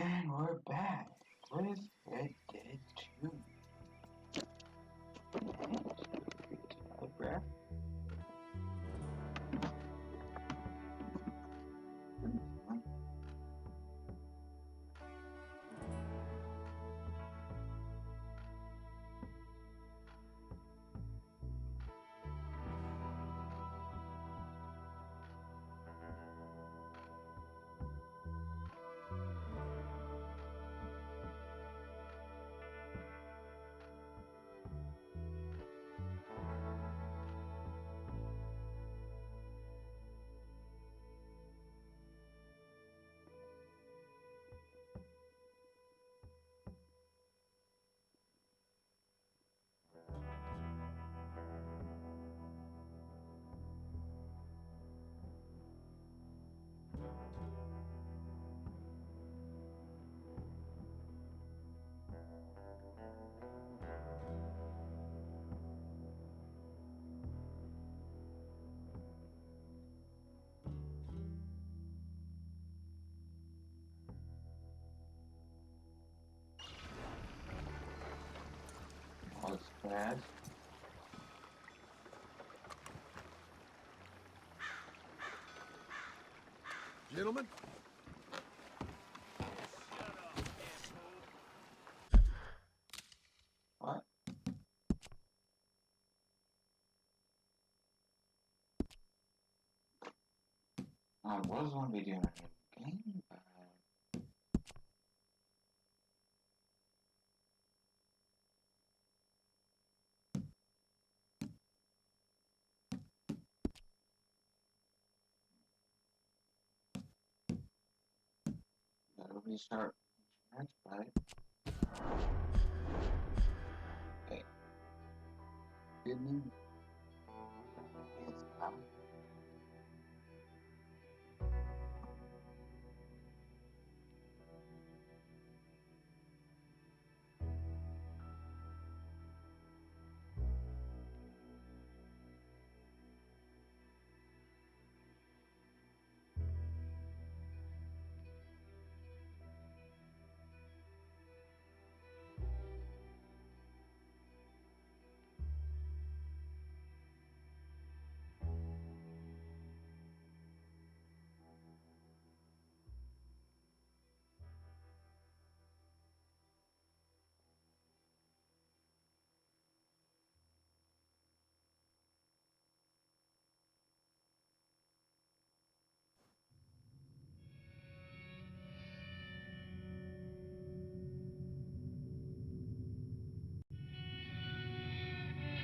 And we're back with Red Dead 2. Out of breath. Was fast. Gentlemen? What? I was going to be doing a new game, but gotta restart from scratch, right? Okay. Good news. It's out.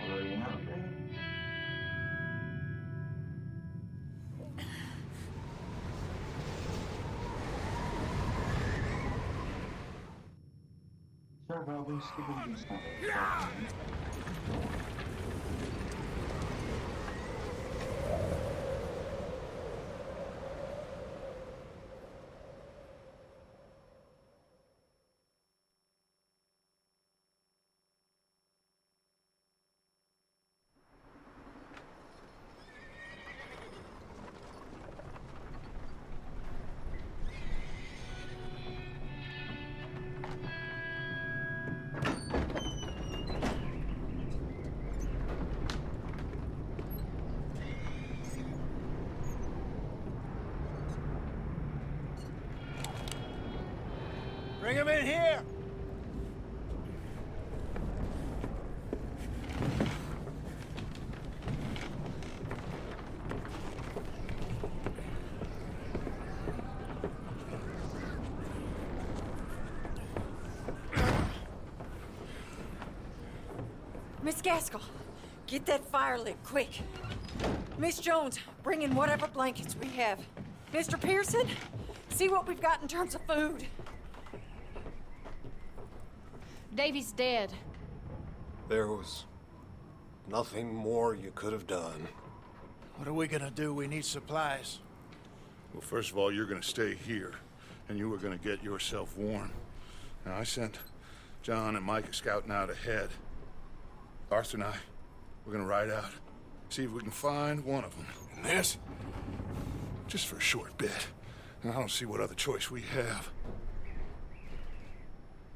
Already out there? Sure, but we still do something. Bring him in here! Miss Gaskell, get that fire lit, quick. Miss Jones, bring in whatever blankets we have. Mr. Pearson, see what we've got in terms of food. Davy's dead. There was nothing more you could have done. What are we gonna do? We need supplies. Well, first of all, you're gonna stay here, and you are gonna get yourself warm. Now, I sent John and Micah scouting out ahead. Arthur and I, we're gonna ride out, see if we can find one of them. And this? Just for a short bit. And I don't see what other choice we have.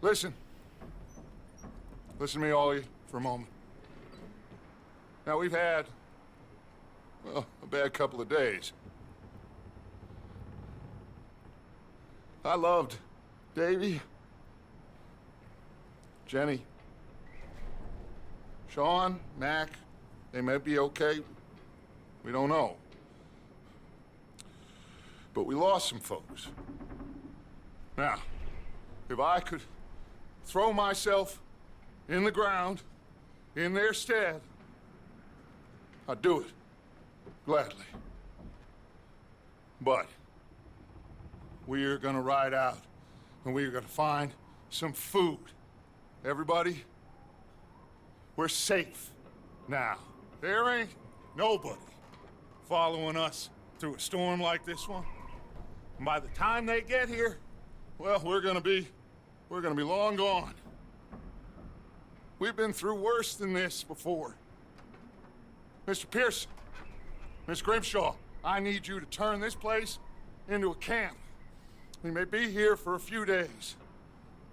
Listen. Listen to me, all of you, for a moment. Now, we've had, well, a bad couple of days. I loved Davy, Jenny, Sean, Mac. They may be okay. We don't know. But we lost some folks. Now, if I could throw myself in the ground in their stead, I'd do it, gladly. But we're gonna ride out, and we're gonna find some food. Everybody, we're safe now. There ain't nobody following us through a storm like this one. And by the time they get here, well, we're gonna be long gone. We've been through worse than this before. Mr. Pearson, Miss Grimshaw, I need you to turn this place into a camp. We may be here for a few days.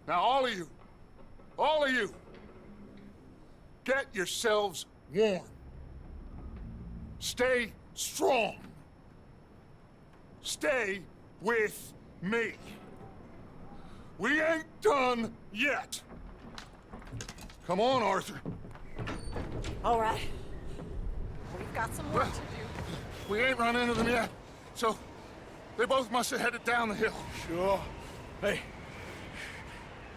Now, all of you, get yourselves warm. Stay strong. Stay with me. We ain't done yet. Come on, Arthur. All right. We've got some work to do. We ain't run into them yet, so they both must have headed down the hill. Sure. Hey,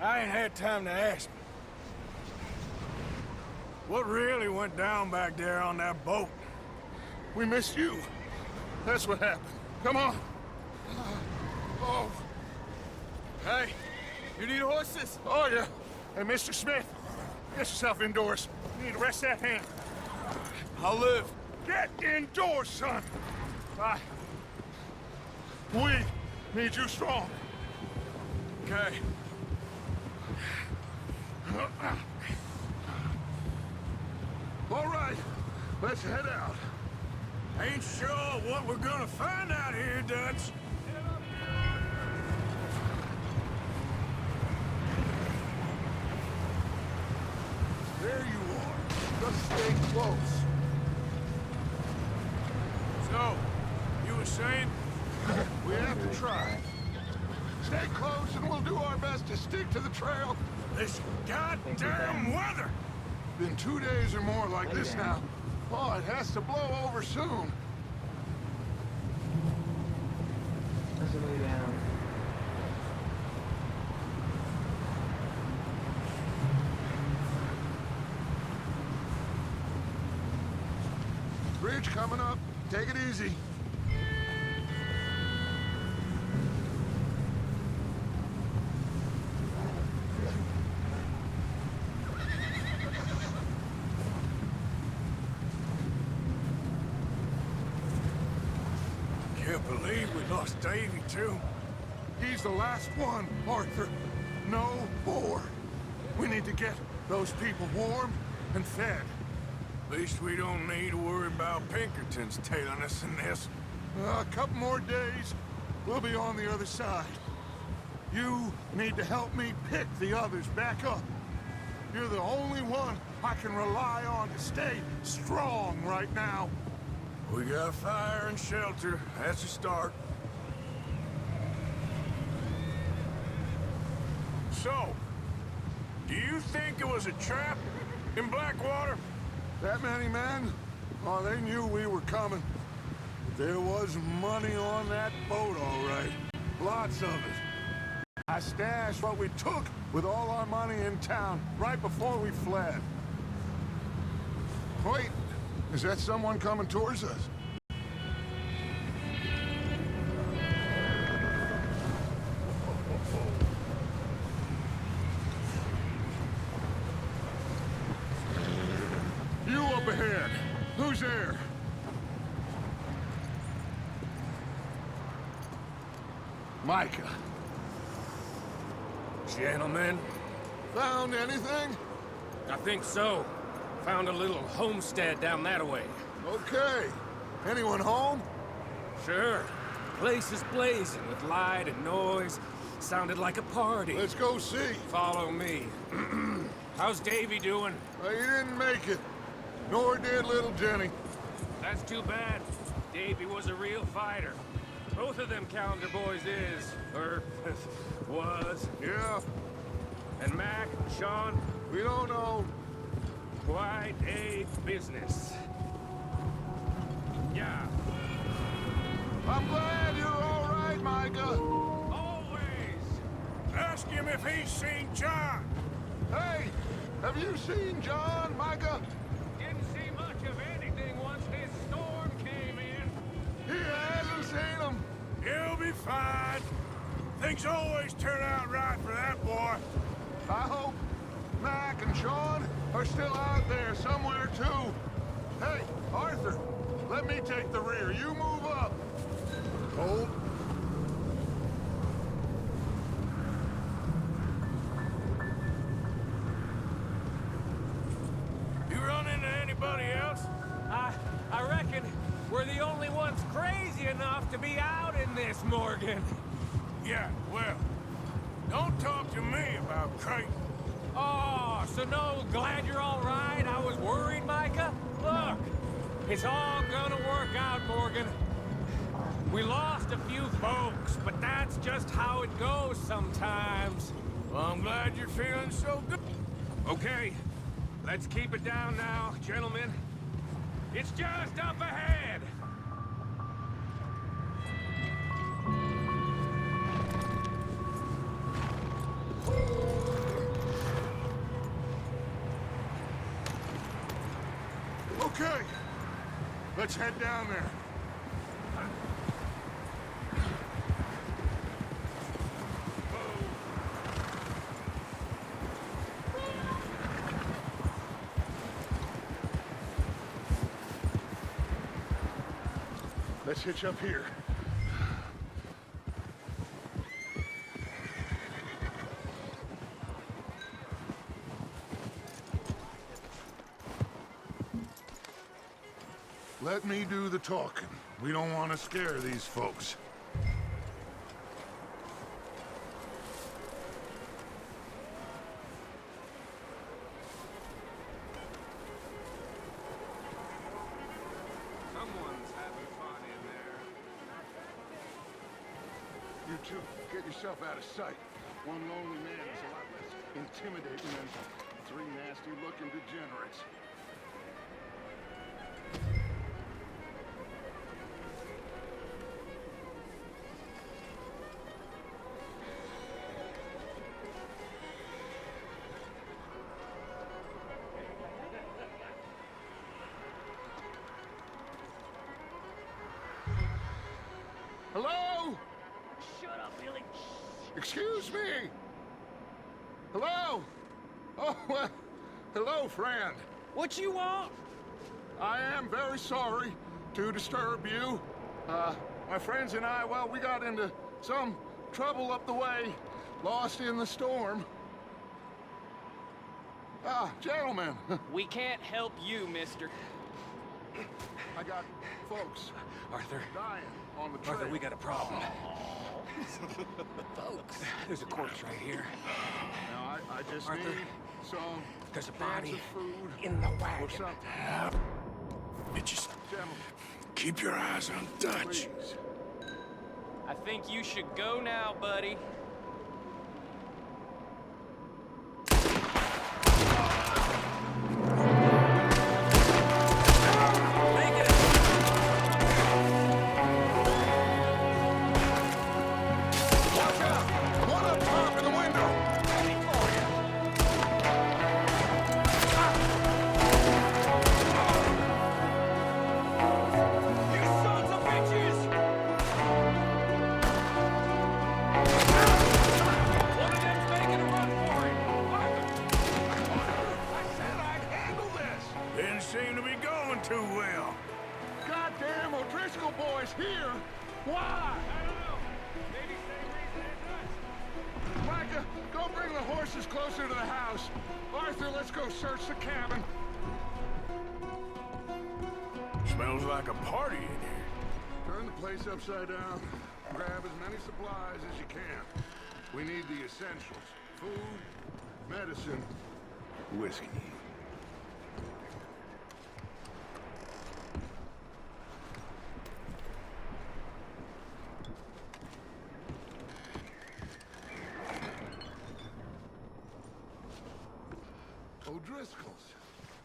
I ain't had time to ask. What really went down back there on that boat? We missed you. That's what happened. Come on. Oh. Hey, you need horses? Oh, yeah. Hey, Mr. Smith, get yourself indoors. You need to rest that hand. I'll live. Get indoors, son. We need you strong. Okay. All right, let's head out. Ain't sure what we're gonna find out here, Dutch. There you are. Just stay close. So, you were saying? We have to try. Stay close and we'll do our best to stick to the trail. This goddamn weather! Been 2 days or more like this now. Oh, it has to blow over soon. That's the way down. Bridge coming up. Take it easy. Can't believe we lost Davy, too. He's the last one, Arthur. No more. We need to get those people warm and fed. At least we don't need to worry about Pinkertons tailing us in this. A couple more days, we'll be on the other side. You need to help me pick the others back up. You're the only one I can rely on to stay strong right now. We got fire and shelter. That's a start. So, do you think it was a trap in Blackwater? That many men? Oh, they knew we were coming. There was money on that boat, all right. Lots of it. I stashed what we took with all our money in town right before we fled. Wait, is that someone coming towards us? You up ahead. Who's there? Micah. Gentlemen, Found anything? I think so. Found a little homestead down that way. Okay. Anyone home? Sure. Place is blazing with light and noise. Sounded like a party. Let's go see. Follow me. How's Davy doing? He didn't make it. Nor did little Jenny. That's too bad. Davy was a real fighter. Both of them Calendar boys is, or was. Yeah, And Mac, Sean, we don't know. quite a business. Yeah. I'm glad you're all right, Micah. Always. Ask him if he's seen John. Hey, have you seen John, Micah? Didn't see much of anything once this storm came in. He hasn't seen him. He'll be fine. Things always turn out right for that boy. I hope Mac and Sean are still out there somewhere, too. Hey, Arthur, let me take the rear. You move up. Hold. You run into anybody else? I reckon we're the only ones crazy enough to be out in this, Morgan. Yeah, well, don't talk to me about Creighton. Oh, so no, glad you're all right. I was worried, Micah. Look, it's all gonna work out, Morgan. We lost a few folks, but that's just how it goes sometimes. Well, I'm glad you're feeling so good. Okay, let's keep it down now, gentlemen. It's just up ahead. Okay, let's head down there. Let's hitch up here. Let me do the talking. We don't want to scare these folks. Someone's having fun in there. You two, get yourself out of sight. One lonely man is a lot less intimidating than three nasty-looking degenerates. Hello? Shut up, Billy. Excuse me? Hello? Oh, well, hello, friend. What you want? I am very sorry to disturb you. My friends and I, well, we got into some trouble up the way, lost in the storm. Gentlemen, We can't help you, mister. I got folks Arthur. dying on the trail. Arthur, we got a problem. Folks. There's a corpse right here. Now, I just Arthur, need some there's a cans body of food in the or wagon. something. It just Gentlemen, keep your eyes on Dutch. please. I think you should go now, buddy. Make it. Watch out! One up top in the window! You sons of bitches! One of them's making a run for it. I said I'd handle this! Didn't seem to be going too well. Goddamn O'Driscoll boys here! Why? I don't know. Maybe same reason as us. Micah, go bring the horses closer to the house. Arthur, let's go search the cabin. Smells like a party in here. Turn the place upside down. Grab as many supplies as you can. We need the essentials. Food, medicine, whiskey. O'Driscoll's.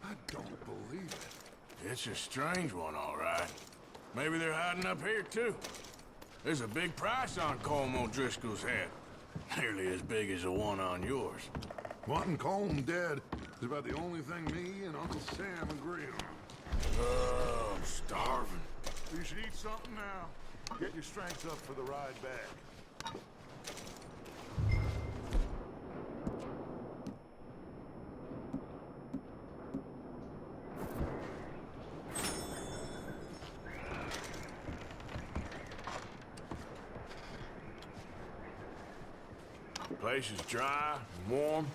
I don't believe it. It's a strange one, all right. Maybe they're hiding up here, too. There's a big price on Colm O'Driscoll's head. Nearly as big as the one on yours. Wanting Colm dead is about the only thing me and Uncle Sam agree on. Oh, I'm starving. You should eat something now. Get your strength up for the ride back. The place is dry and warm.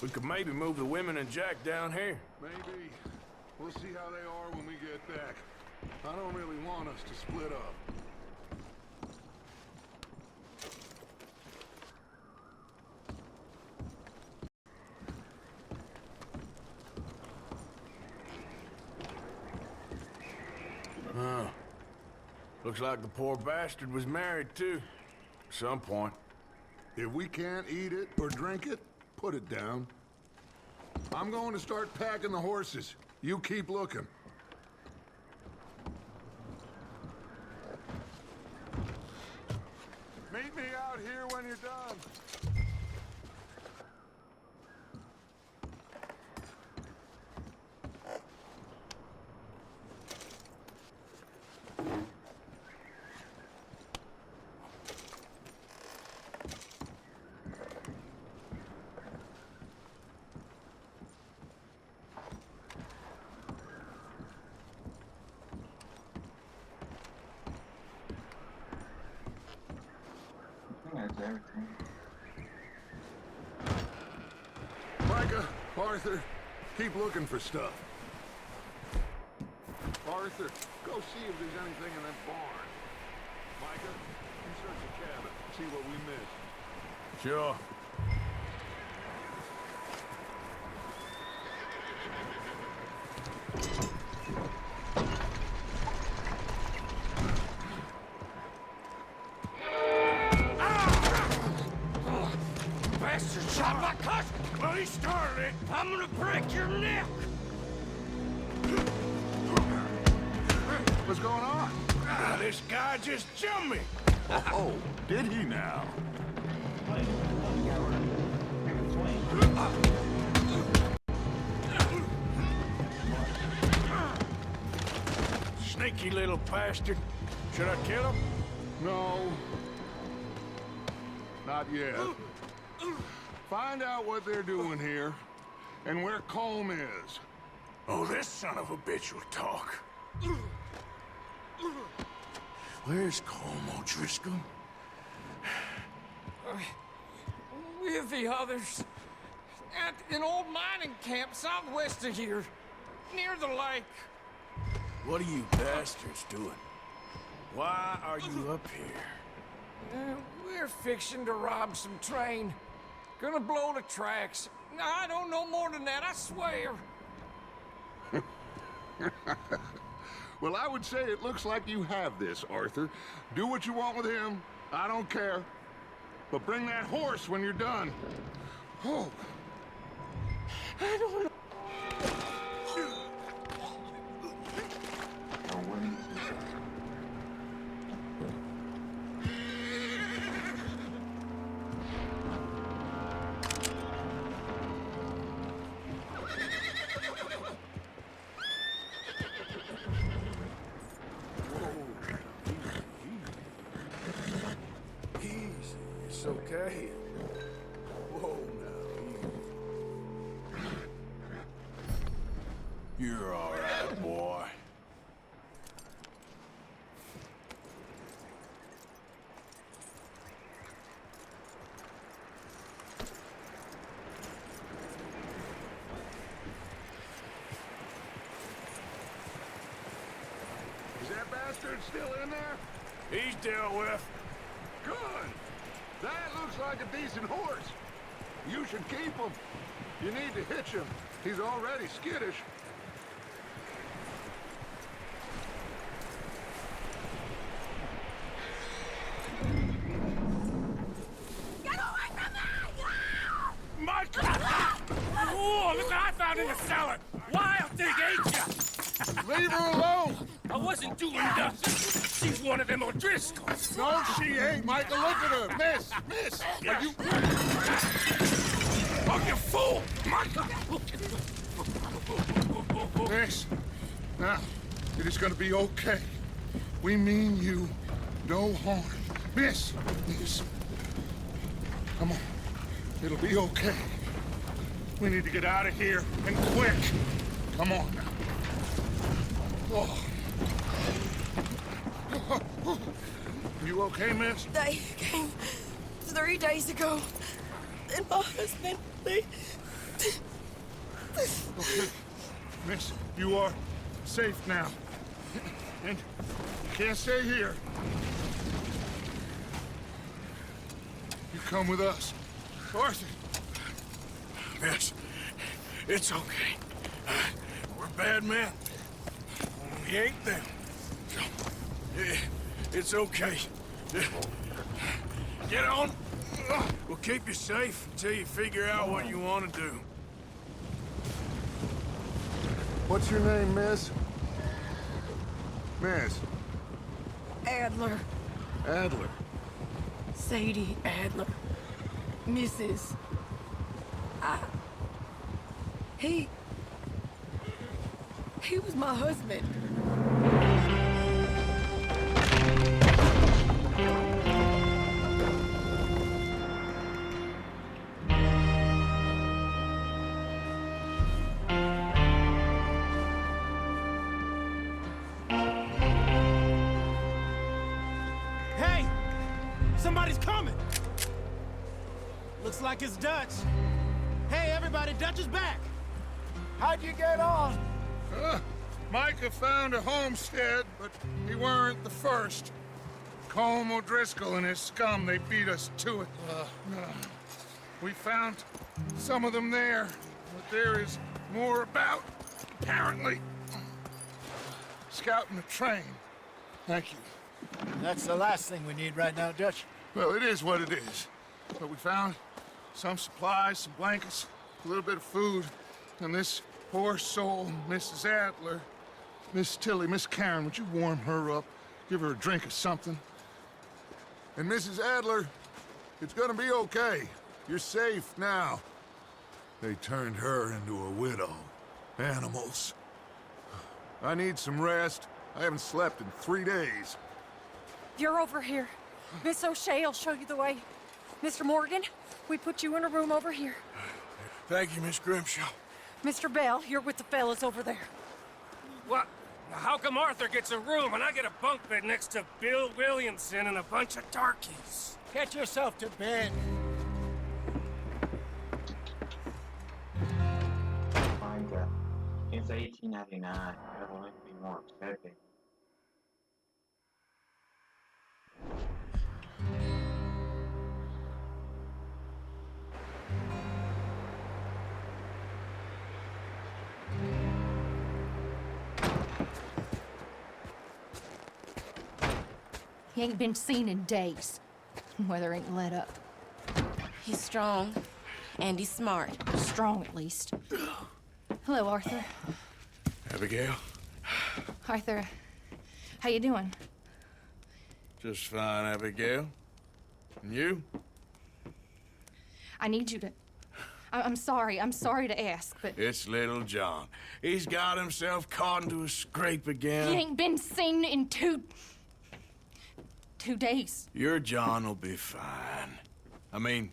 We could maybe move the women and Jack down here. Maybe. We'll see how they are when we get back. I don't really want us to split up. Oh. Looks like the poor bastard was married, too. At some point. If we can't eat it or drink it, put it down. I'm going to start packing the horses. You keep looking. Meet me out here when you're done. That's everything. Micah, Arthur, keep looking for stuff. Arthur, go see if there's anything in that barn. Micah, you search the cabin, see what we missed. Sure. Bastard shot my cousin! Well, he started it. I'm gonna break your neck! What's going on? Ah, this guy just jumped me. Oh, did he now? Sneaky little bastard. Should I kill him? No. Not yet. Find out what they're doing here, and where Colm is. Oh, this son of a bitch will talk. Where's Colm O'Driscoll? With the others. At an old mining camp southwest of here. Near the lake. What are you bastards doing? Why are you up here? We're fixing to rob some train. Gonna blow the tracks. I don't know more than that, I swear. Well, I would say it looks like you have this, Arthur. Do what you want with him. I don't care. But bring that horse when you're done. Oh. I don't know. Oh, what is it? Easy, it's okay. Whoa, now, you're all right, boy. Is that bastard still in there? He's dealt with. Good. That looks like a decent horse. You should keep him. You need to hitch him. He's already skittish. Get away from me! Michael! Oh, look what I found in the cellar! Wild thing, ain't ya? Leave her alone! I wasn't doing nothing. She's one of them O'Driscolls. No, she ain't, Michael. Look at her. Miss! Are you... Oh, you fool! Michael! Miss, now, it is gonna be okay. We mean you no harm. Miss! Come on. It'll be okay. We need to get out of here, and quick. Come on now. Oh. You okay, miss? They came 3 days ago. And my husband, they... Okay. Miss, you are safe now. And you can't stay here. You come with us. Arthur! Miss, it's okay. We're bad men. We ain't them. It's okay. Get on. We'll keep you safe until you figure out what you want to do. What's your name, miss? Miss? Adler. Adler. Sadie Adler. Mrs. He was my husband. Hey! Somebody's coming! Looks like it's Dutch. Hey, everybody, Dutch is back! How'd you get on? Micah found a homestead, but he weren't the first. Colm O'Driscoll and his scum, they beat us to it. We found some of them there, but there is more about, apparently. Scouting the train. Thank you. That's the last thing we need right now, Dutch. Well, it is what it is. But we found some supplies, some blankets, a little bit of food, and this poor soul, Mrs. Adler, Miss Tilly, Miss Karen, would you warm her up? Give her a drink or something? And Mrs. Adler, it's gonna be okay. You're safe now. They turned her into a widow. Animals. I need some rest. I haven't slept in 3 days. You're over here. Miss O'Shea will show you the way. Mr. Morgan, we put you in a room over here. Thank you, Miss Grimshaw. Mr. Bell, you're with the fellas over there. What? How come Arthur gets a room and I get a bunk bed next to Bill Williamson and a bunch of darkies? Get yourself to bed. Find that. It's 1899. It'll only be more expensive. He ain't been seen in days. Weather ain't let up. He's strong, and he's smart. Strong, at least. Hello, Arthur. Abigail? Arthur, how you doing? Just fine, Abigail. And you? I need you to... I'm sorry to ask, but... It's little John. He's got himself caught into a scrape again. He ain't been seen in 2 days. Your John will be fine. I mean,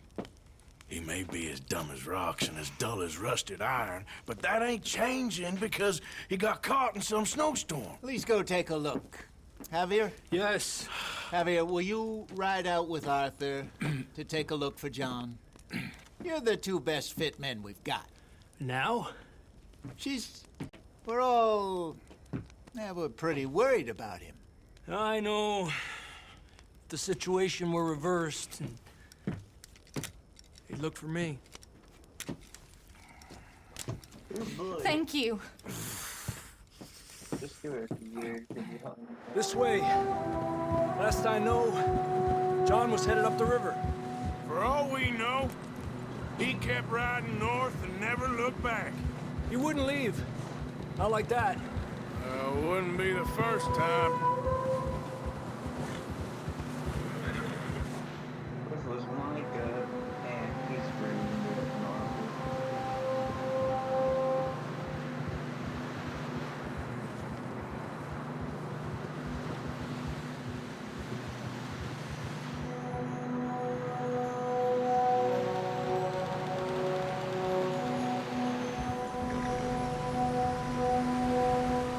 he may be as dumb as rocks and as dull as rusted iron, but that ain't changing because he got caught in some snowstorm. Please go take a look. Javier? Yes. Javier, will you ride out with Arthur to take a look for John? You're the 2 best fit men we've got. Now? We're pretty worried about him. I know. If the situation were reversed, and He'd look for me. Thank you. Just give it a year. This way. Last I know, John was headed up the river. For all we know, he kept riding north and never looked back. He wouldn't leave. Not like that. Wouldn't be the first time. This was Micah, and he's bringing it north.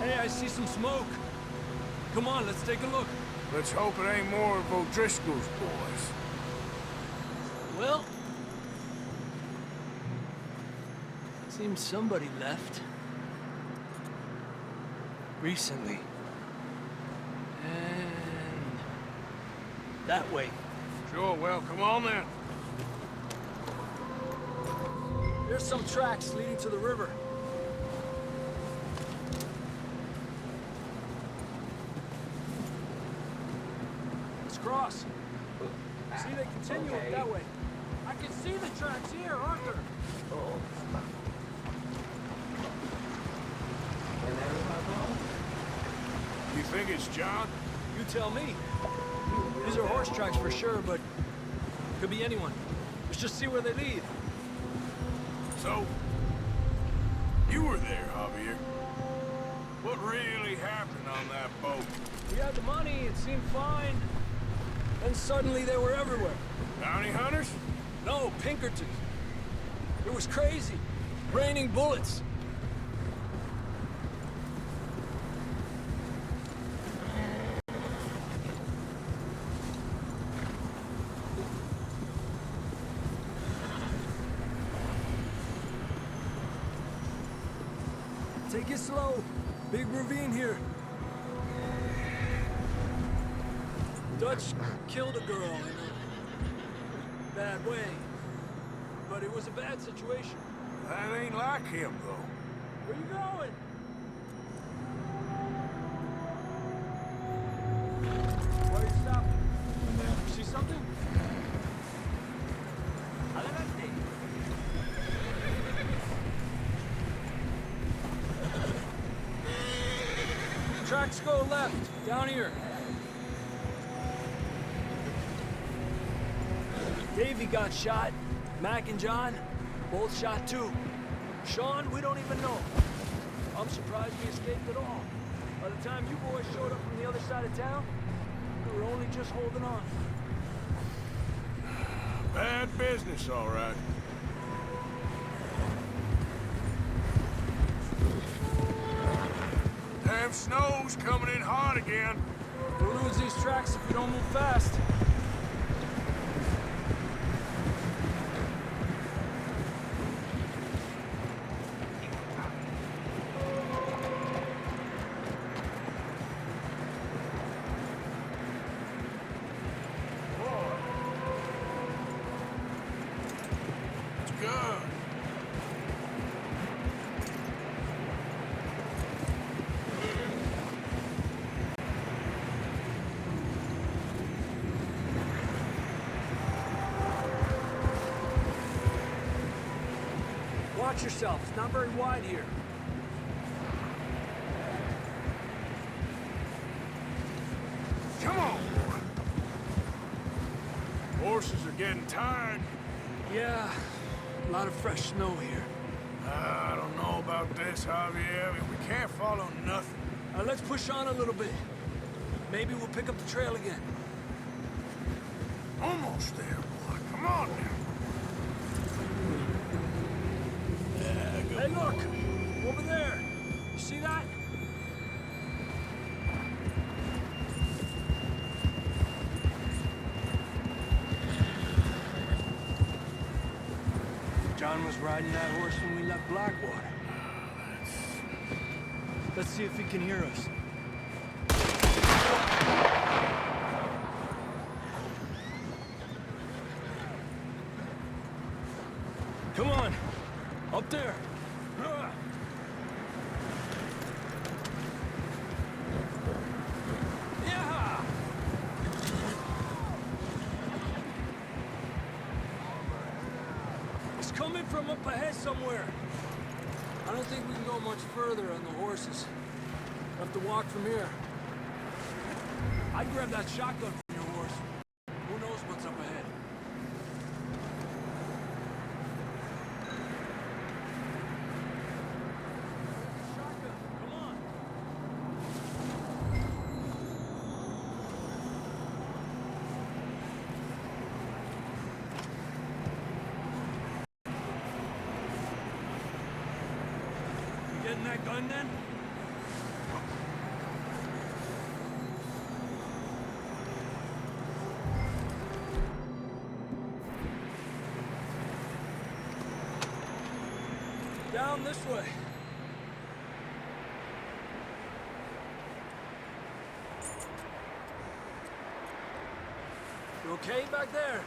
Hey, I see some smoke. Come on, let's take a look. Let's hope it ain't more of O'Driscoll's boys. Well, seems somebody left. Recently. And that way. Sure, well, come on then. There's some tracks leading to the river. Let's cross. See, they continue up that way. I can see the tracks here, Arthur. Oh. And everyone's home. You think it's John? You tell me. These are horse tracks for sure, but could be anyone. Let's just see where they lead. So, you were there, Javier. What really happened on that boat? We had the money, it seemed fine. Then suddenly they were everywhere. Bounty hunters? No, Pinkertons. It was crazy. Raining bullets. Take it slow. Big ravine here. Dutch killed a girl in a bad way. But it was a bad situation. That ain't like him, though. Where you going? Why are you stopping? You see something? Adelante. Tracks go left, down here. Davey got shot. Mac and John, both shot too. Sean, we don't even know. I'm surprised we escaped at all. By the time you boys showed up from the other side of town, we were only just holding on. Bad business, all right. Damn snow's coming in hard again. We'll lose these tracks if we don't move fast. It's good. Watch yourself. It's not very wide here. Come on, boy. Horses are getting tired. Yeah, a lot of fresh snow here. I don't know about this, Javier. I mean, we can't follow nothing. Let's push on a little bit. Maybe we'll pick up the trail again. Almost there, boy. Come on now. Hey, look! Over there! You see that? John was riding that horse when we left Blackwater. Let's see if he can hear us. Up there! Yeah! It's coming from up ahead somewhere. I don't think we can go much further on the horses. We'll have to walk from here. I'd grab that shotgun from your horse. Who knows what's up ahead? Shotgun, come on. You getting that gun then? Down this way. You okay back there?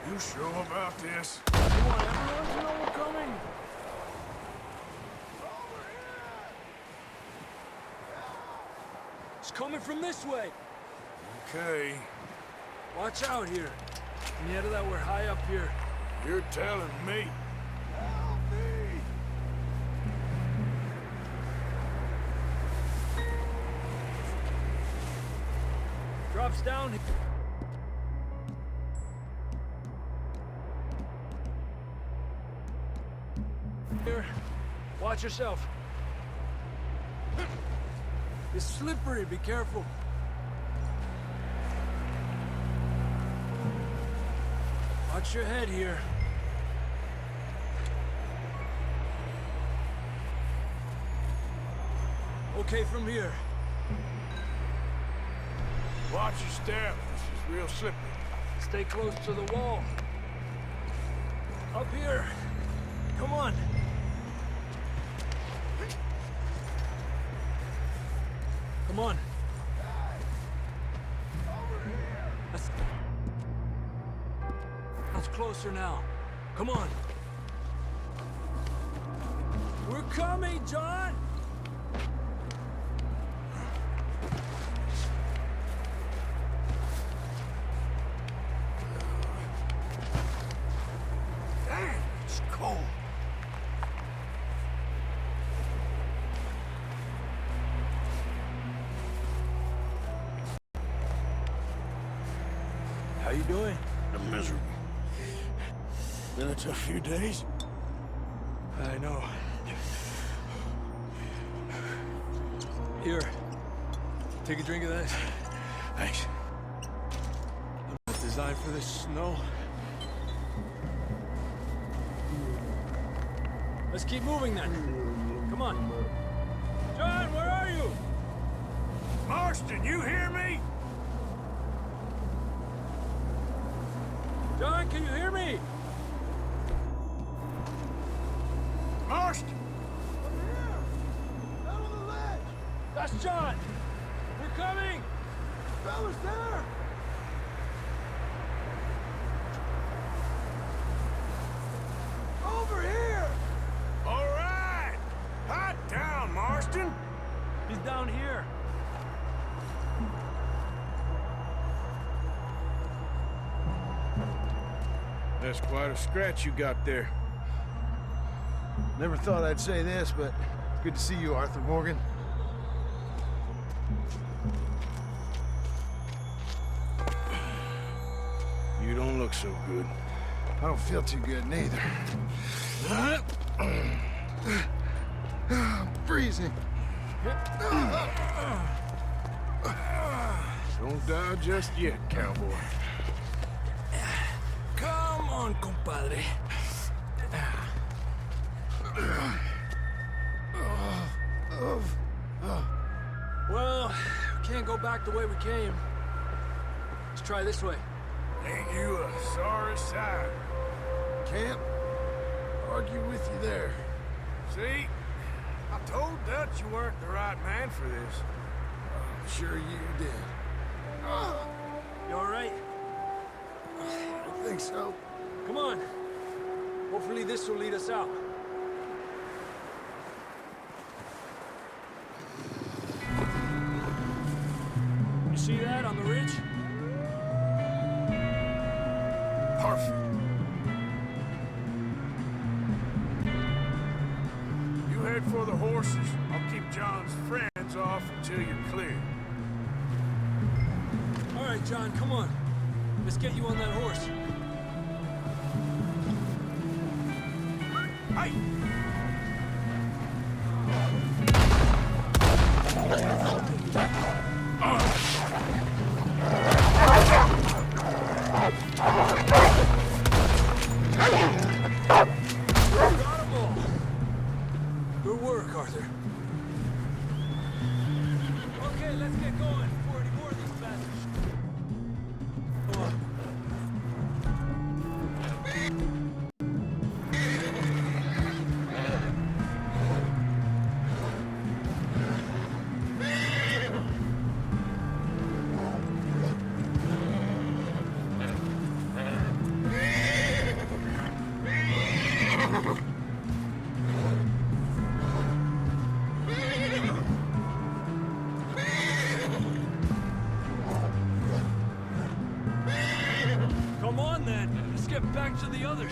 You sure about this? You want everyone to know we're coming? It's coming from this way. Okay, Watch out here. Near that we're high up here. you're telling me. Drops down. Here. Watch yourself. It's slippery, be careful. Watch your head here. Okay from here. Watch your step. This is real slippery. Stay close to the wall. Up here. Come on. Come on. That's closer now. Come on. We're coming, John! Damn, it's cold. How you doing? I'm miserable. Been a tough few days. I know. Here. Take a drink of that. Thanks. I'm not designed for this snow. Let's keep moving then. Come on. John, where are you? Marston, you hear me? John, can you hear me? Marston! Down on the ledge! That's John! We're coming! Fellas there! Over here! All right! Hot down, Marston! He's down here. That's quite a scratch you got there. Never thought I'd say this, but it's good to see you, Arthur Morgan. You don't look so good. I don't feel too good, neither. I'm freezing. Don't die just yet, cowboy. Come on, compadre. Well, we can't go back the way we came. Let's try this way. Ain't you a sorry sight? Can't argue with you there. See? I told Dutch you weren't the right man for this. I'm sure you did. You all right? I think so. Come on. Hopefully this will lead us out. You see that on the ridge? Perfect. You head for the horses. I'll keep John's friends off until you're clear. All right, John, come on. Let's get you on that horse. Hey! Got 'em all. Good work, Arthur. Okay, let's get going before any more of these bastards. Come on. Come on, then. Let's get back to the others.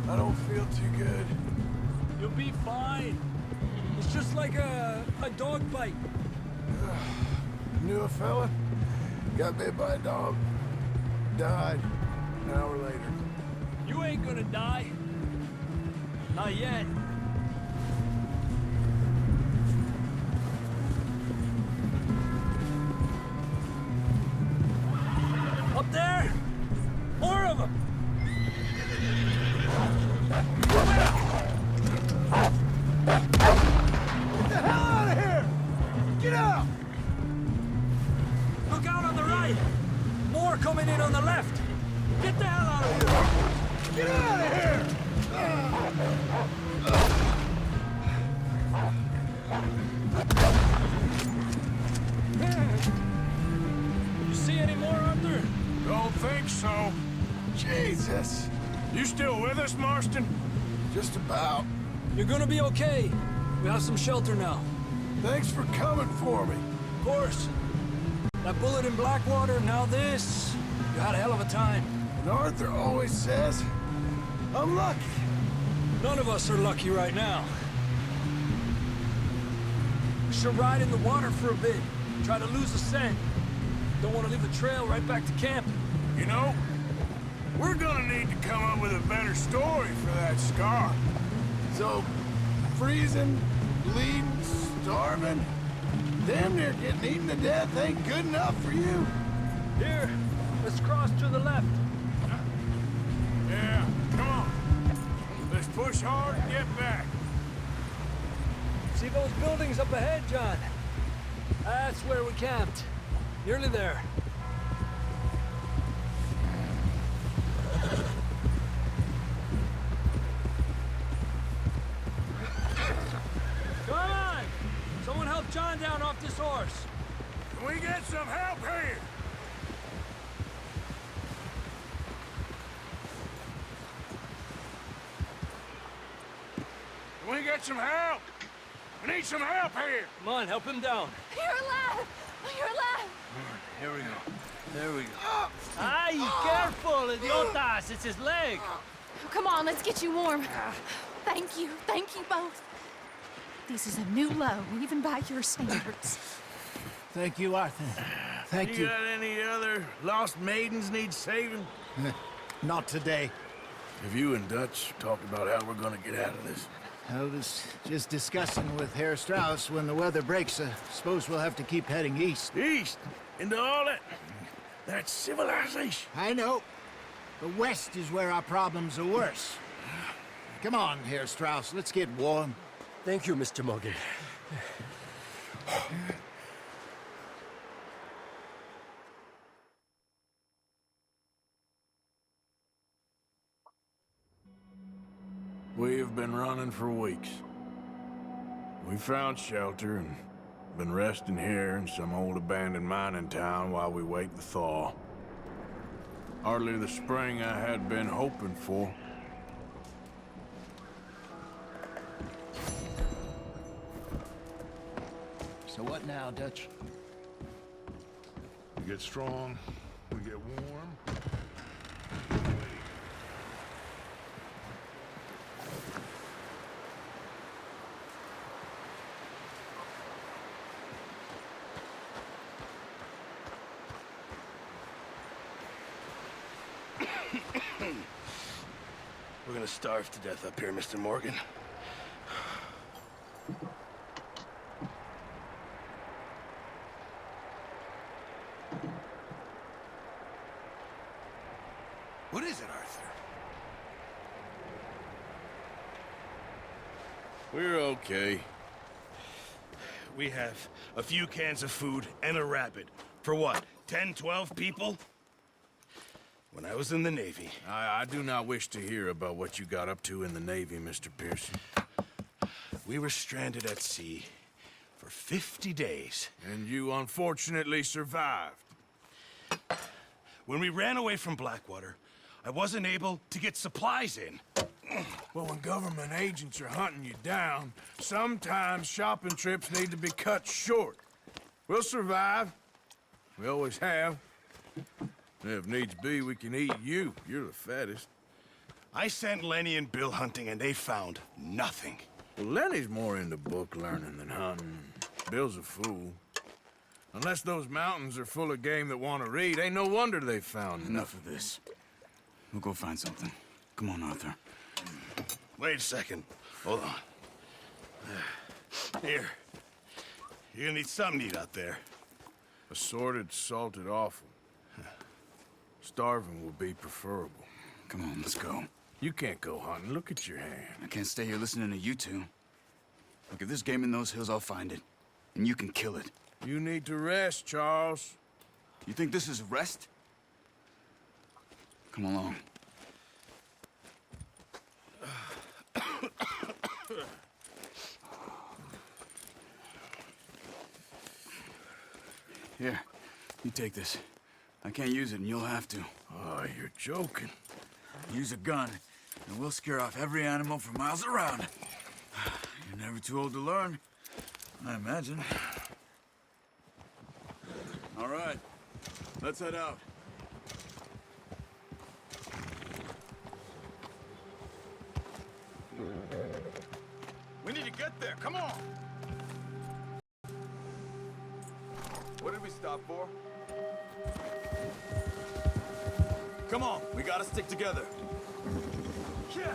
I don't feel too good. You'll be fine. It's just like a dog bite. Knew a fella, got bit by a dog, died an hour later. You ain't gonna die. Not yet. Up there! More of them! Get the hell out of here! Get out! Look out on the right! More coming in on the left! Get the hell out of here! Get out of here! You see any more, Arthur? Don't think so. Jesus! You still with us, Marston? Just about. You're gonna be okay. We have some shelter now. Thanks for coming for me. Of course. That bullet in Blackwater, now this. You had a hell of a time. And Arthur always says, I'm lucky. None of us are lucky right now. We should ride in the water for a bit. Try to lose the scent. Don't want to leave a trail right back to camp. You know, we're gonna need to come up with a better story for that scar. So, freezing, bleeding, starving, damn near getting eaten to death ain't good enough for you. Here, let's cross to the left. Yeah, come on. Let's push hard and get back. See those buildings up ahead, John? That's where we camped. Nearly there. Come on! Someone help John down off this horse. Can we get some help here? Can we get some help? We need some help here. Come on, help him down. You're alive! You're alive! Here we go. There we go. Ay, careful, idiotas! It's his leg. Come on, let's get you warm. Thank you both. This is a new low, even by your standards. Thank you, Arthur. Thank you. You got any other lost maidens need saving? Not today. Have you and Dutch talked about how we're gonna get out of this? I was just discussing with Herr Strauss when the weather breaks. I suppose we'll have to keep heading east. East? Into all that civilization? I know. The west is where our problems are worse. Come on, Herr Strauss, let's get warm. Thank you, Mr. Morgan. We have been running for weeks. We found shelter and been resting here in some old abandoned mining town while we wait the thaw. Hardly the spring I had been hoping for. So what now, Dutch? We get strong, we get warm. We're gonna starve to death up here, Mr. Morgan. What is it, Arthur? We're okay. We have a few cans of food and a rabbit. For what, 10, 12 people? When I was in the Navy... I do not wish to hear about what you got up to in the Navy, Mr. Pearson. We were stranded at sea for 50 days. And you unfortunately survived. When we ran away from Blackwater, I wasn't able to get supplies in. Well, when government agents are hunting you down, sometimes shopping trips need to be cut short. We'll survive. We always have. If needs be, we can eat you. You're the fattest. I sent Lenny and Bill hunting, and they found nothing. Well, Lenny's more into book learning than hunting. Bill's a fool. Unless those mountains are full of game that want to read, ain't no wonder they found Enough of this. We'll go find something. Come on, Arthur. Wait a second. Hold on. Here. You're gonna need something to eat out there. Assorted, salted offal. Starving would be preferable. Come on, let's go. You can't go hunting. Look at your hand. I can't stay here listening to you two. Look, if there's game in those hills, I'll find it. And you can kill it. You need to rest, Charles. You think this is rest? Come along. Here, you take this. I can't use it, and you'll have to. Oh, you're joking. Use a gun, and we'll scare off every animal for miles around. You're never too old to learn, I imagine. All right, let's head out. We need to get there. Come on. What did we stop for? Come on, we gotta stick together. Yeah.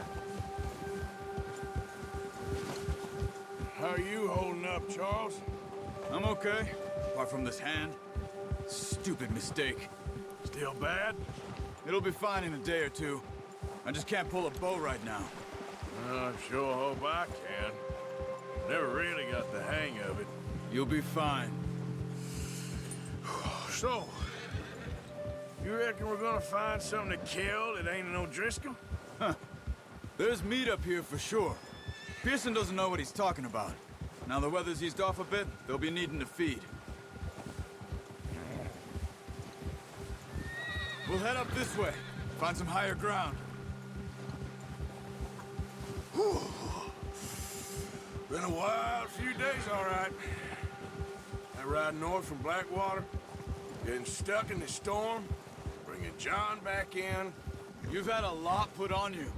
How are you holding up, Charles? I'm okay, apart from this hand. Stupid mistake. Still bad? It'll be fine in a day or two. I just can't pull a bow right now. I sure hope I can. Never really got the hang of it. You'll be fine. So, you reckon we're gonna find something to kill that ain't no Driscoll? Huh. There's meat up here for sure. Pearson doesn't know what he's talking about. Now the weather's eased off a bit, they'll be needing to feed. We'll head up this way, find some higher ground. Whew. Been a wild few days, all right. That ride north from Blackwater, getting stuck in the storm, bringing John back in. You've had a lot put on you.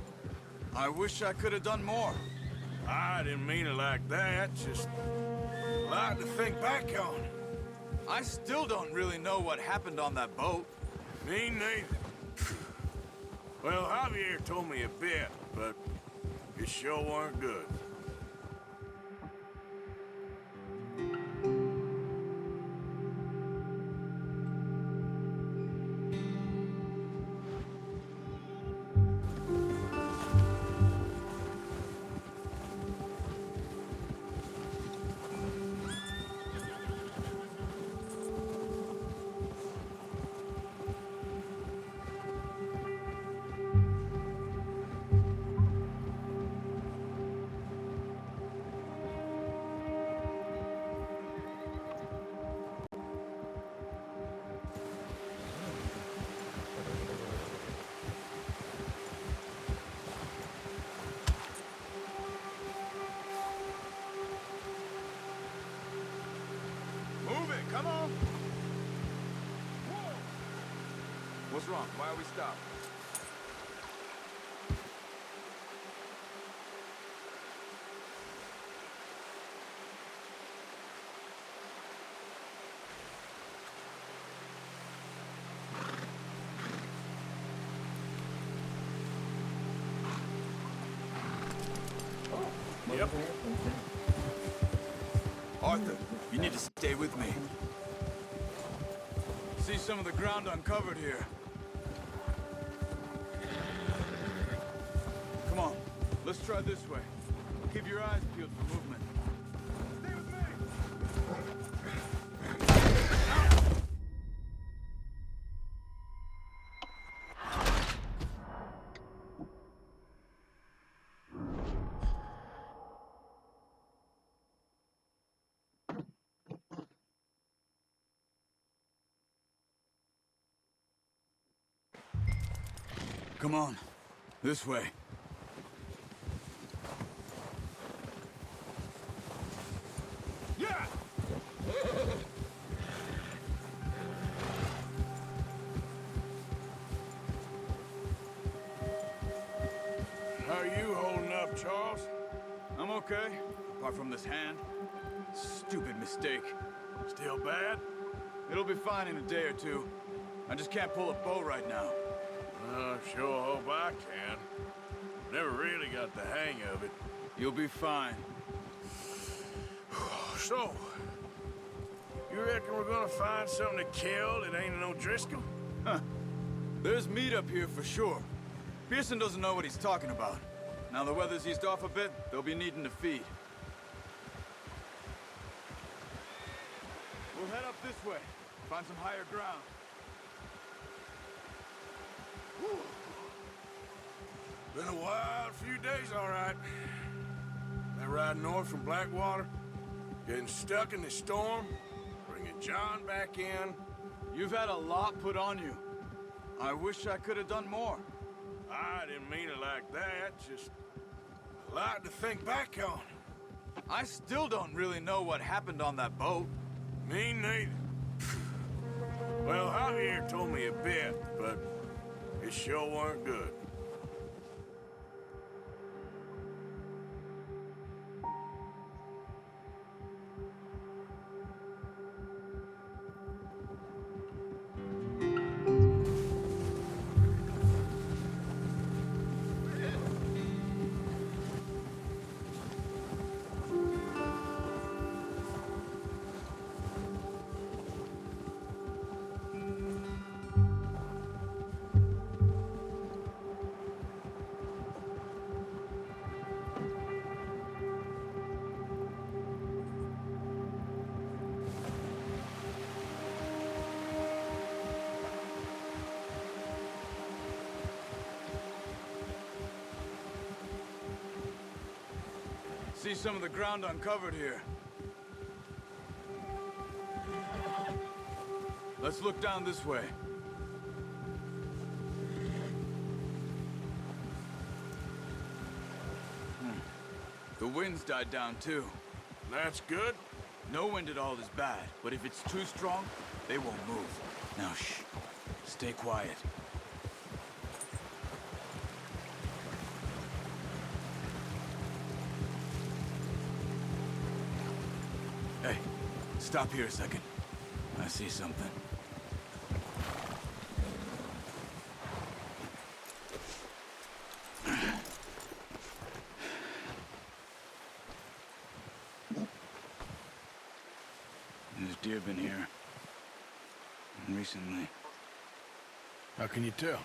I wish I could have done more. I didn't mean it like that, just a lot to think back on. I still don't really know what happened on that boat. Me neither. Well, Javier told me a bit, but it sure weren't good. What's wrong? Why are we stopped? Yep. Arthur, you need to stay with me. See some of the ground uncovered here. Come on, let's try this way. Keep your eyes peeled for movement. Stay with me! Come on, this way. Yeah! How are you holding up, Charles? I'm okay, apart from this hand. Stupid mistake. Still bad? It'll be fine in a day or two. I just can't pull a bow right now. I sure hope I can. Never really got the hang of it. You'll be fine. So, you reckon we're gonna find something to kill that ain't no Driscoll? Huh. There's meat up here for sure. Pearson doesn't know what he's talking about. Now the weather's eased off a bit, they'll be needing to feed. We'll head up this way, find some higher ground. Whew. Been a wild few days, all right. That ride north from Blackwater, getting stuck in the storm, bringing John back in. You've had a lot put on you. I wish I could have done more. I didn't mean it like that, just a lot to think back on. I still don't really know what happened on that boat. Me neither. Well, Javier told me a bit, but it sure weren't good. See some of the ground uncovered here. Let's look down this way. The wind's died down too. That's good. No wind at all is bad, but if it's too strong, they won't move. Now shh, stay quiet. Hey, stop here a second. I see something. There's deer been here. Recently. How can you tell?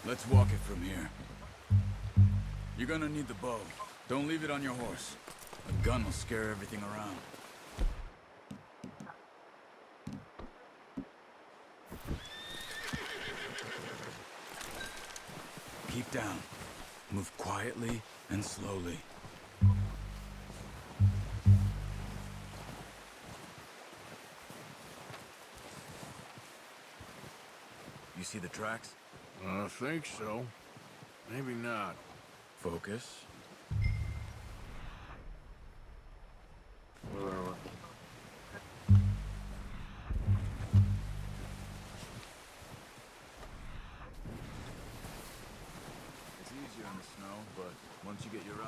Let's walk it from here. You're gonna need the bow. Don't leave it on your horse. A gun will scare everything around. Keep down. Move quietly and slowly. You see the tracks? I think so. Maybe not. Focus.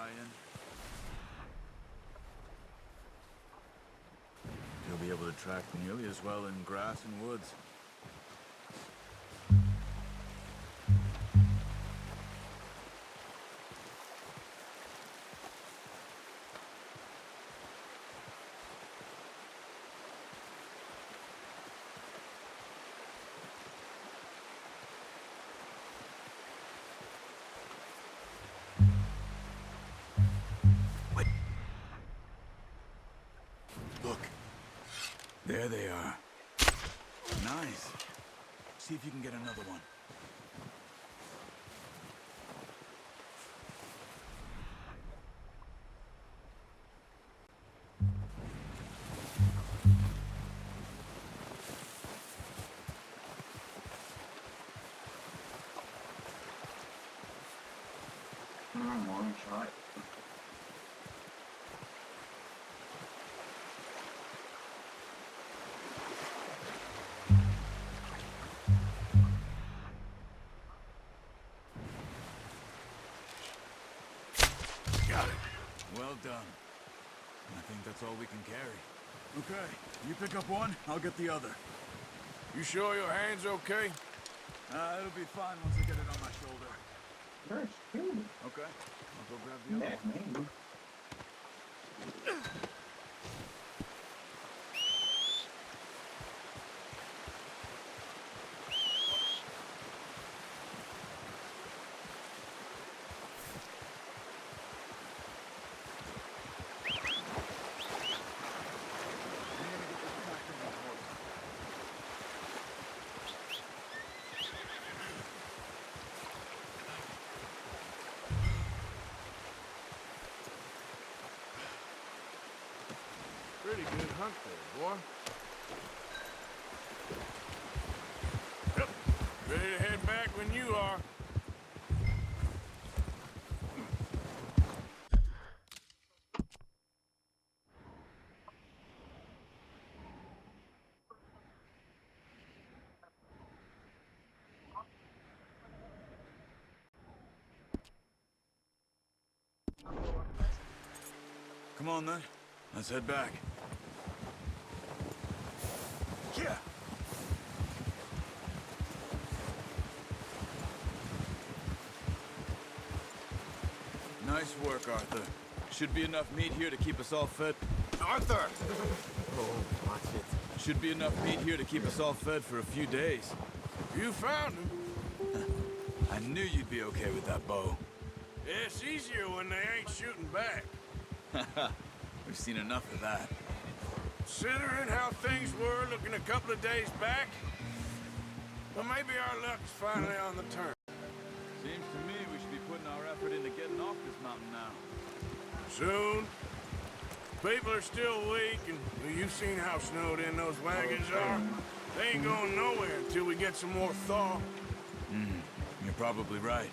tie-in. You'll be able to track nearly as well in grass and woods. Look. There they are. Nice. See if you can get another one. One shot. Got it. Well done. I think that's all we can carry. Okay, you pick up one, I'll get the other. You sure your hand's okay? It'll be fine once I get it on my shoulder. You're stupid. Okay, I'll go grab the other That one. man. Pretty good hunt there, boy. Yep. Ready to head back when you are. Come on then, let's head back. Yeah. Nice work, Arthur. Should be enough meat here to keep us all fed. Arthur! Oh, watch it. Should be enough meat here to keep us all fed for a few days. You found him. I knew you'd be okay with that bow. It's easier when they ain't shooting back. We've seen enough of that. Considering how things were looking a couple of days back, well, maybe our luck's finally on the turn. Seems to me we should be putting our effort into getting off this mountain now. Soon. People are still weak, and well, you've seen how snowed in those wagons are. They ain't going nowhere until we get some more thaw. You're probably right.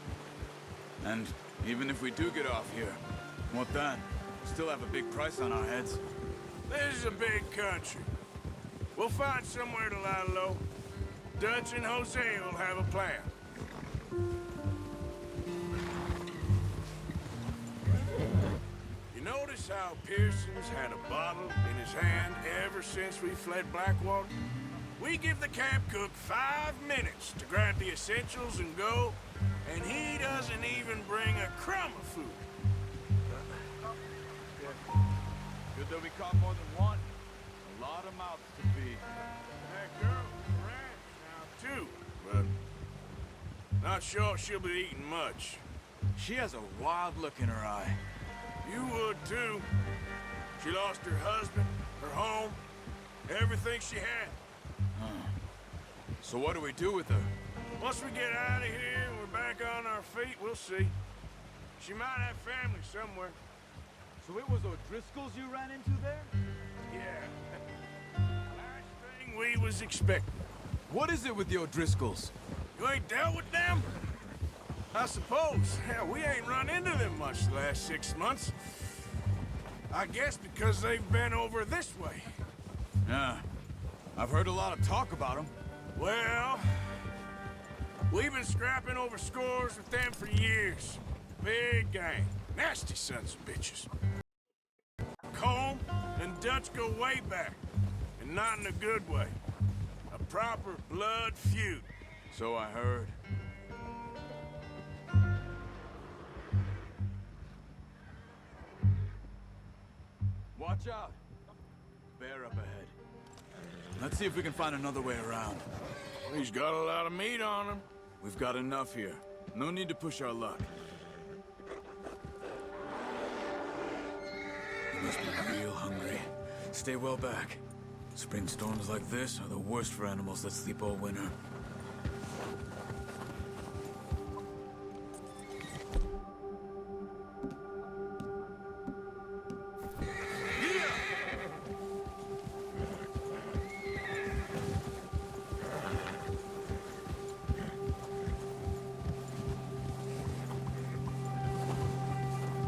And even if we do get off here, what then? We still have a big price on our heads. This is a big country. We'll find somewhere to lie low. Dutch and Jose will have a plan. You notice how Pearson's had a bottle in his hand ever since we fled Blackwater? We give the camp cook 5 minutes to grab the essentials and go, and he doesn't even bring a crumb of food. Good that we caught more than one. A lot of mouths to feed. That girl's ranch now, too, but not sure she'll be eating much. She has a wild look in her eye. You would, too. She lost her husband, her home, everything she had. So what do we do with her? Once we get out of here and we're back on our feet, we'll see. She might have family somewhere. So it was O'Driscoll's you ran into there? Yeah. Last thing we was expecting. What is it with the O'Driscolls? You ain't dealt with them? I suppose. Hell, we ain't run into them much the last 6 months. I guess because they've been over this way. Yeah. I've heard a lot of talk about them. Well, we've been scrapping over scores with them for years. Big gang. Nasty sons of bitches. Colm and Dutch go way back, and not in a good way. A proper blood feud. So I heard. Watch out! Bear up ahead. Let's see if we can find another way around. He's got a lot of meat on him. We've got enough here. No need to push our luck. You must be real hungry. Stay well back. Spring storms like this are the worst for animals that sleep all winter.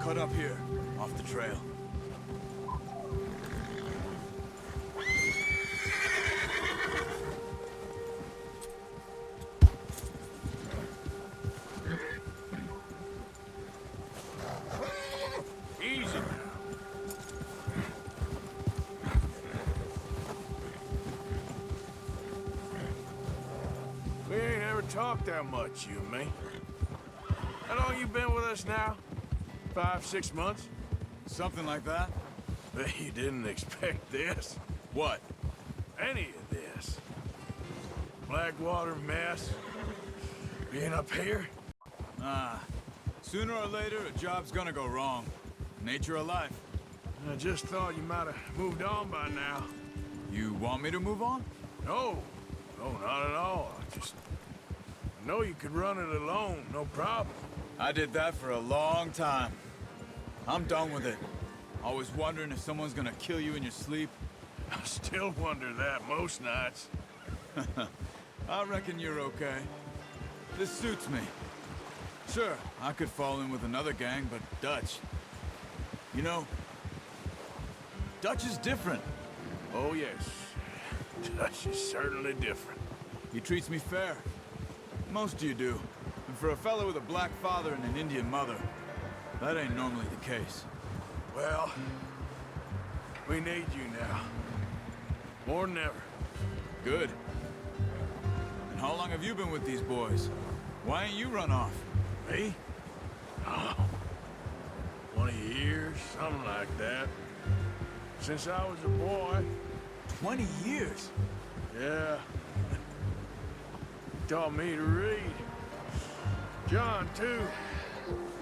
Cut up here, off the trail. Easy now. We ain't ever talked that much, you and me. How long you been with us now? 5, 6 months? Something like that? Bet you didn't expect this. What? Any of this. Blackwater mess. Being up here? Sooner or later, a job's gonna go wrong. Nature of life. I just thought you might have moved on by now. You want me to move on? No. No, not at all. I know you could run it alone, no problem. I did that for a long time. I'm done with it. Always wondering if someone's gonna kill you in your sleep. I still wonder that most nights. I reckon you're okay. This suits me. Sure, I could fall in with another gang, but Dutch... You know, Dutch is different. Oh, yes. Dutch is certainly different. He treats me fair. Most of you do. And for a fellow with a black father and an Indian mother, that ain't normally the case. Well, we need you now. More than ever. Good. And how long have you been with these boys? Why ain't you run off? Me? Oh, 20 years, something like that. Since I was a boy. 20 years? Yeah. Taught me to read. John, too.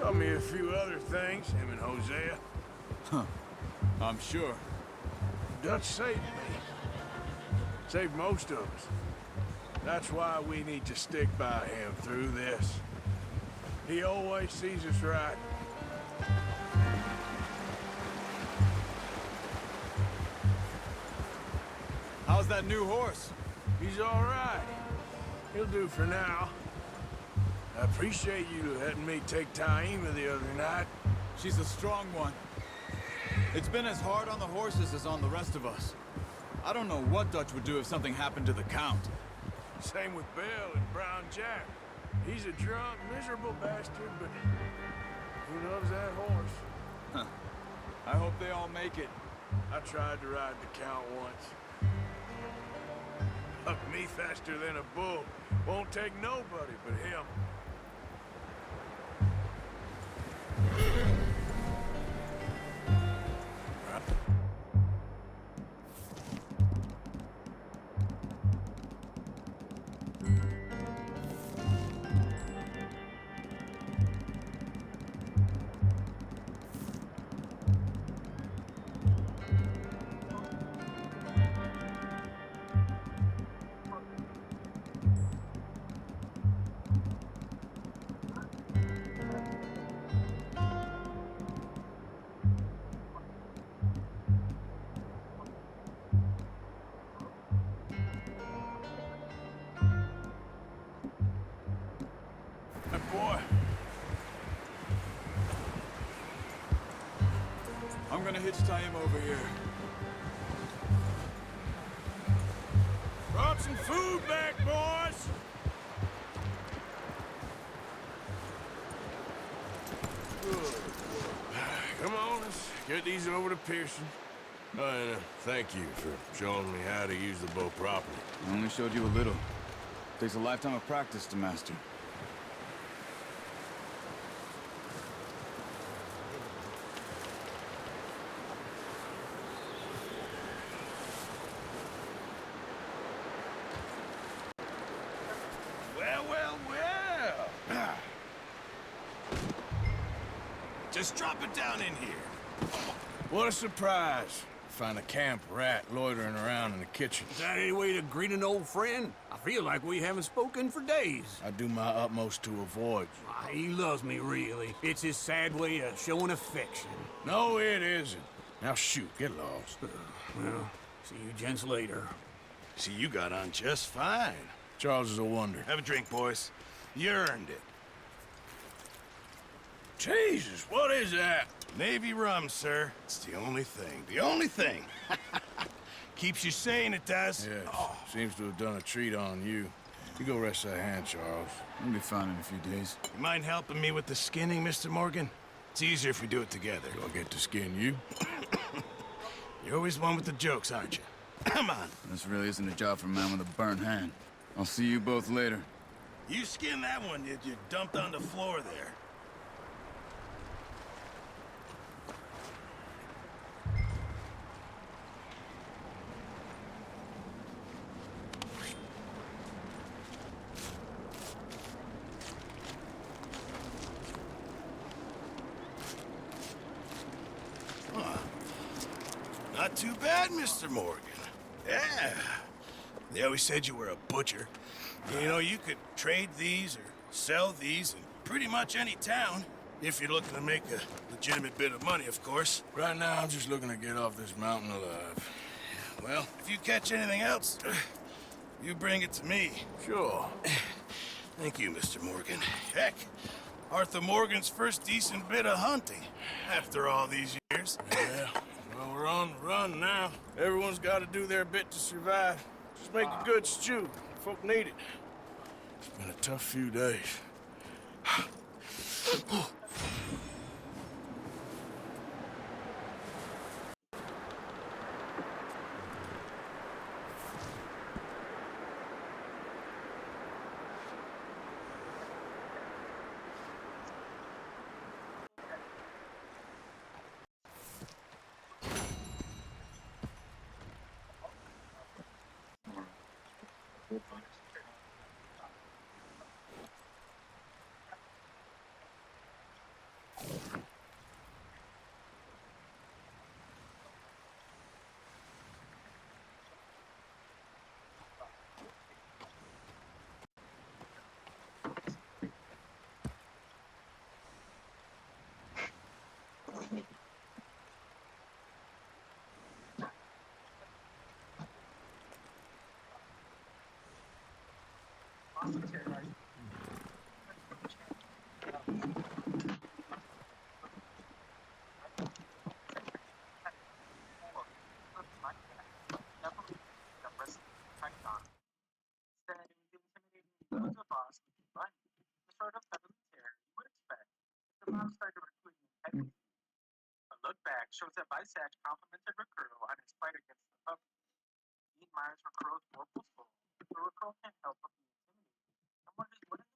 Taught me a few other things, him and Hosea. Huh. I'm sure. Dutch saved me. Saved most of us. That's why we need to stick by him through this. He always sees us right. How's that new horse? He's all right. He'll do for now. I appreciate you letting me take Taima the other night. She's a strong one. It's been as hard on the horses as on the rest of us. I don't know what Dutch would do if something happened to the Count. Same with Bill and Brown Jack. He's a drunk, miserable bastard, but who loves that horse? Huh. I hope they all make it. I tried to ride the Count once. Bucked me faster than a bull. Won't take nobody but him. Boy. I'm gonna hitch tie him over here. Brought some food back, boys. Good work. Come on, let's get these over to Pearson. Oh, and thank you for showing me how to use the bow properly. I only showed you a little. Takes a lifetime of practice to master. Well, well, well. Just drop it down in here. What a surprise. Find a camp rat loitering around in the kitchen. Is that any way to greet an old friend? I feel like we haven't spoken for days. I do my utmost to avoid you. Why, he loves me, really. It's his sad way of showing affection. No, it isn't. Now shoot, get lost. Well, see you gents later. See, you got on just fine. Charles is a wonder. Have a drink, boys. You earned it. Jesus, what is that? Navy rum, sir. It's the only thing. The only thing. Keeps you sane, it does. Yes. Seems to have done a treat on you. You go rest that hand, Charles. I'll be fine in a few days. You mind helping me with the skinning, Mr. Morgan? It's easier if we do it together. Do I get to skin you? You're always one with the jokes, aren't you? Come on. This really isn't a job for a man with a burnt hand. I'll see you both later. You skin that one you dumped on the floor there. Not too bad, Mr. Morgan. Yeah. They always said you were a butcher. You know, you could trade these or sell these in pretty much any town, if you're looking to make a legitimate bit of money, of course. Right now, I'm just looking to get off this mountain alive. Well, if you catch anything else, you bring it to me. Sure. Thank you, Mr. Morgan. Heck, Arthur Morgan's first decent bit of hunting, after all these years. Yeah. Well, we're on the run now. Everyone's got to do their bit to survive. Just make a good stew. Folk need it. It's been a tough few days. Shows that Visage complimented Recruit on his fight against the puppy. He admires Recruit's willful soul. The Recruit can't help but be intimidated and wonders what is